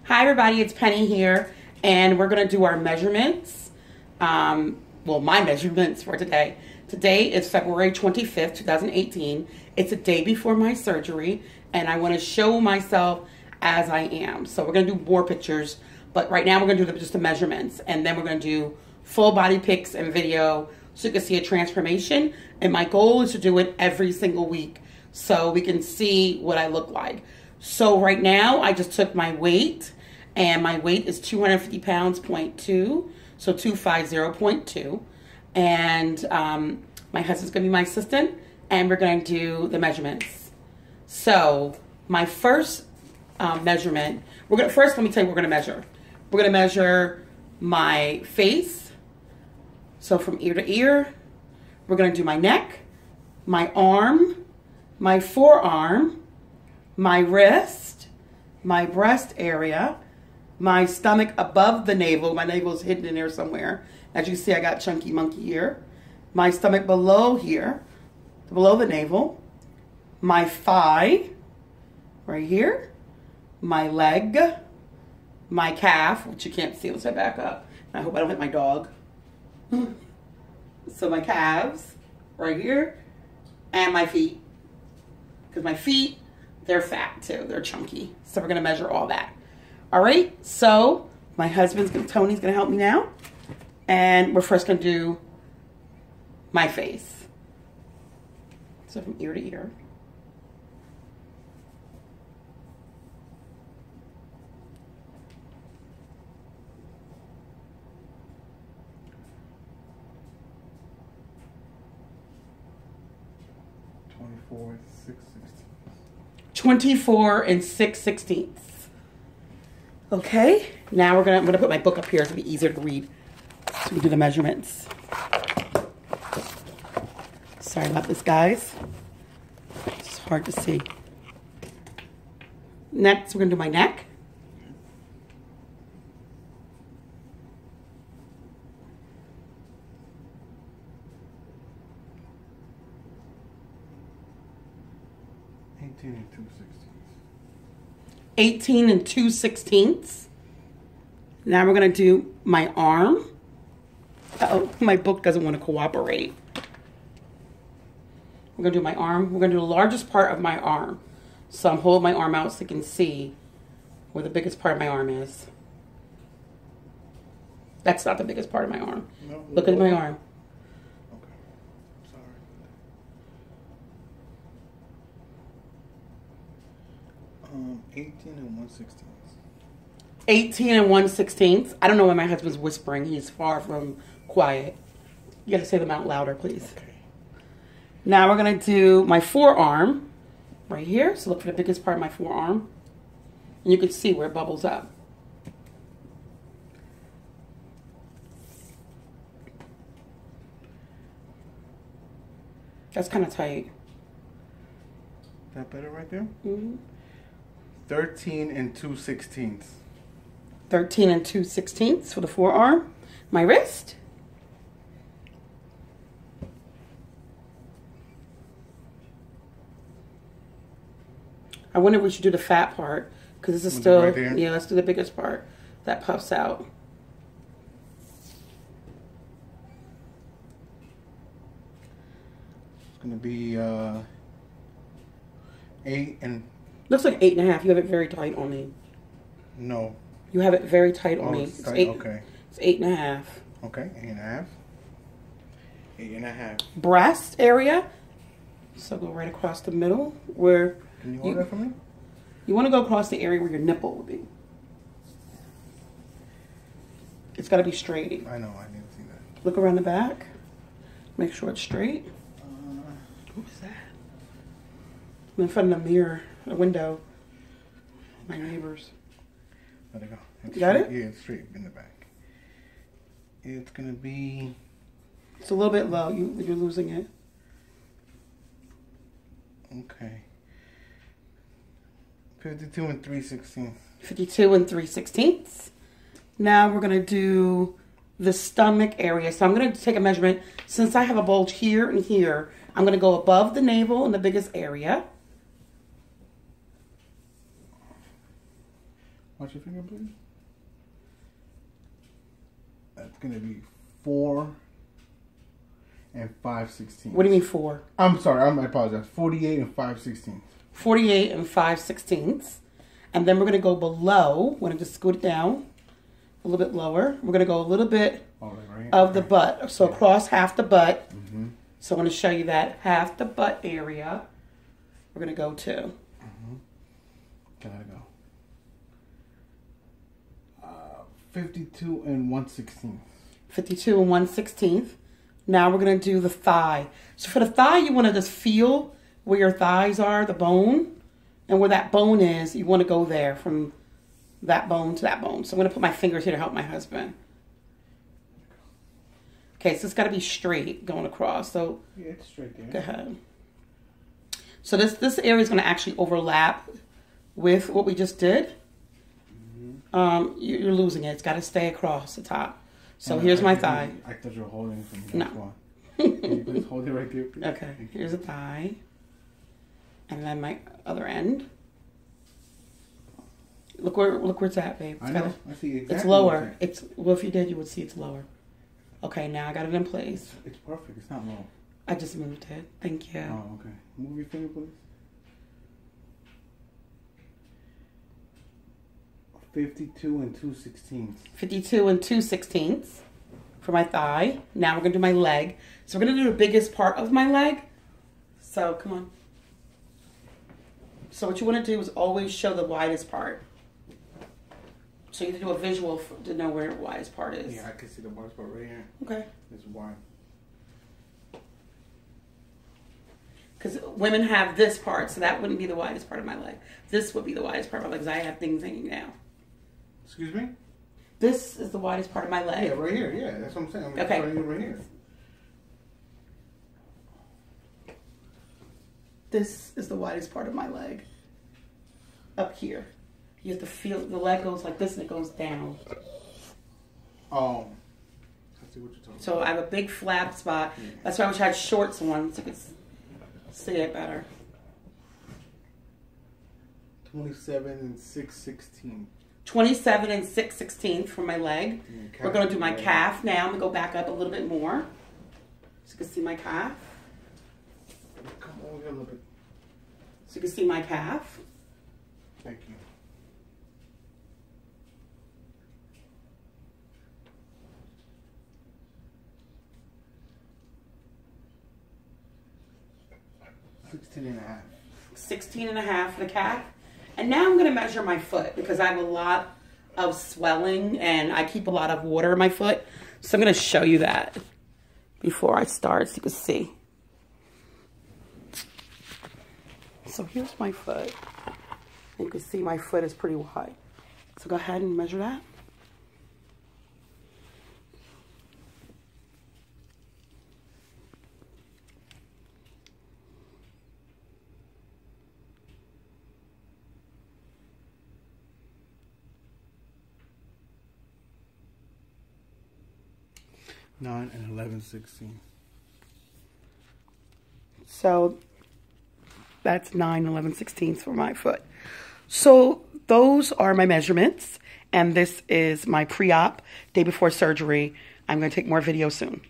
Hi everybody, it's Penny here, and we're going to do our measurements. Well, my measurements for today. Today is February 25th, 2018. It's a day before my surgery, and I want to show myself as I am. So we're going to do more pictures, but right now we're going to do just the measurements, and then we're going to do full body pics and video so you can see a transformation. And my goal is to do it every single week so we can see what I look like. So right now I just took my weight, and my weight is 250 pounds, 0.2, so 250.2. And my husband's gonna be my assistant, and we're gonna do the measurements. So my first measurement, first let me tell you what we're gonna measure. We're gonna measure my face, so from ear to ear. We're gonna do my neck, my arm, my forearm, my wrist, my breast area, my stomach above the navel. My navel is hidden in there somewhere. As you see, I got chunky monkey here. My stomach below here, below the navel. My thigh, right here. My leg, my calf, which you can't see. Let's head back up. I hope I don't hit my dog. So my calves, right here. And my feet. Because my feet, they're fat too. They're chunky. So we're going to measure all that. All right. So my husband's Tony's going to help me now. And we're first going to do my face. So from ear to ear. Twenty-four and 6/16. Okay, now I'm gonna put my book up here so it'll be easier to read. So we do the measurements. Sorry about this, guys. It's hard to see. Next, we're gonna do my neck. And 2/16. 18 and 2/16. Now we're going to do my arm. Uh-oh, my book doesn't want to cooperate. We're going to do my arm. We're going to do the largest part of my arm. So I'm holding my arm out so you can see where the biggest part of my arm is. That's not the biggest part of my arm. No, look at my arm. 18 and 1/16. 18 and 1/16. I don't know why my husband's whispering. He's far from quiet. You gotta say them out louder, please. Okay. Now we're gonna do my forearm right here. So look for the biggest part of my forearm. And you can see where it bubbles up. That's kind of tight. That better right there? Mm-hmm. 13 and 2/16. 13 and 2/16 for the forearm. My wrist. I wonder if we should do the fat part because this is still, right there? Yeah, let's do the biggest part that puffs out. It's going to be 8 and... Looks like 8.5. You have it very tight on me. No. You have it very tight on me. It's tight? Okay. It's 8.5. Okay, 8.5. 8.5. Breast area. So go right across the middle where... Can you hold that for me? You want to go across the area where your nipple would be. It's got to be straight. I know, I need to see that. Look around the back. Make sure it's straight. What was that? I'm in front of the mirror, the window. My neighbors. Let it go. It's you got straight. it? Yeah, it's straight in the back. It's going to be... It's a little bit low. You're losing it. Okay. 52 and 3/16. 52 and 3/16. Now we're going to do the stomach area. So I'm going to take a measurement. Since I have a bulge here and here, I'm going to go above the navel in the biggest area. Watch your finger, please. That's going to be 4 and 5/16. What do you mean 4? I'm sorry, I apologize. 48 and 5/16. 48 and 5/16. And then we're going to go below. We're going to just scoot it down a little bit lower. We're going to go a little bit of the butt. So across half the butt. Mm-hmm. So I'm going to show you that half the butt area. We're going to go to. Mm-hmm. Gotta go. 52 and 1/16. 52 and 1/16. Now we're going to do the thigh. So for the thigh, you want to just feel where your thighs are, the bone. And where that bone is, you want to go there from that bone to that bone. So I'm going to put my fingers here to help my husband. Okay, so it's got to be straight going across. So yeah, it's straight there. Go ahead. So this area is going to actually overlap with what we just did. Mm-hmm. You're losing it. It's got to stay across the top. So here's my thigh. I thought you were holding from No. Can you please hold it right there, please? Okay, here's a thigh. And then my other end. Look where it's at, babe. I know. I see exactly. It's lower. Well, if you did, you would see it's lower. Okay, now I got it in place. It's perfect. It's not low. I just moved it. Thank you. Oh, okay. Move your finger, please. 52 and 2/16. 52 and 2/16 for my thigh. Now we're gonna do my leg. So we're gonna do the biggest part of my leg. So come on. So what you want to do is always show the widest part. So you have to do a visual to know where the widest part is. Yeah, I can see the widest part right here. Okay. It's wide. Because women have this part, so that wouldn't be the widest part of my leg. This would be the widest part of my leg because I have things hanging down. Excuse me? This is the widest part of my leg. Yeah, right here. Yeah, that's what I'm saying. I'm okay. Right here. This is the widest part of my leg. Up here. You have to feel the leg goes like this and it goes down. Oh. I see what you're talking about. So I have a big flap spot. Yeah. That's why I wish I had shorts on so you could see it better. 27 and 6/16. 27 and 6/16 for my leg. We're going to do my calf now. I'm going to go back up a little bit more so you can see my calf. Come over here a little bit. So you can see my calf. Thank you. $16 and a half. 16 and a half for the calf. And now I'm going to measure my foot because I have a lot of swelling and I keep a lot of water in my foot. So I'm going to show you that before I start so you can see. So here's my foot. You can see my foot is pretty wide. So go ahead and measure that. $9 and $11.16. So that's 9, 11/16 for my foot. So those are my measurements. And this is my pre-op day before surgery. I'm going to take more videos soon.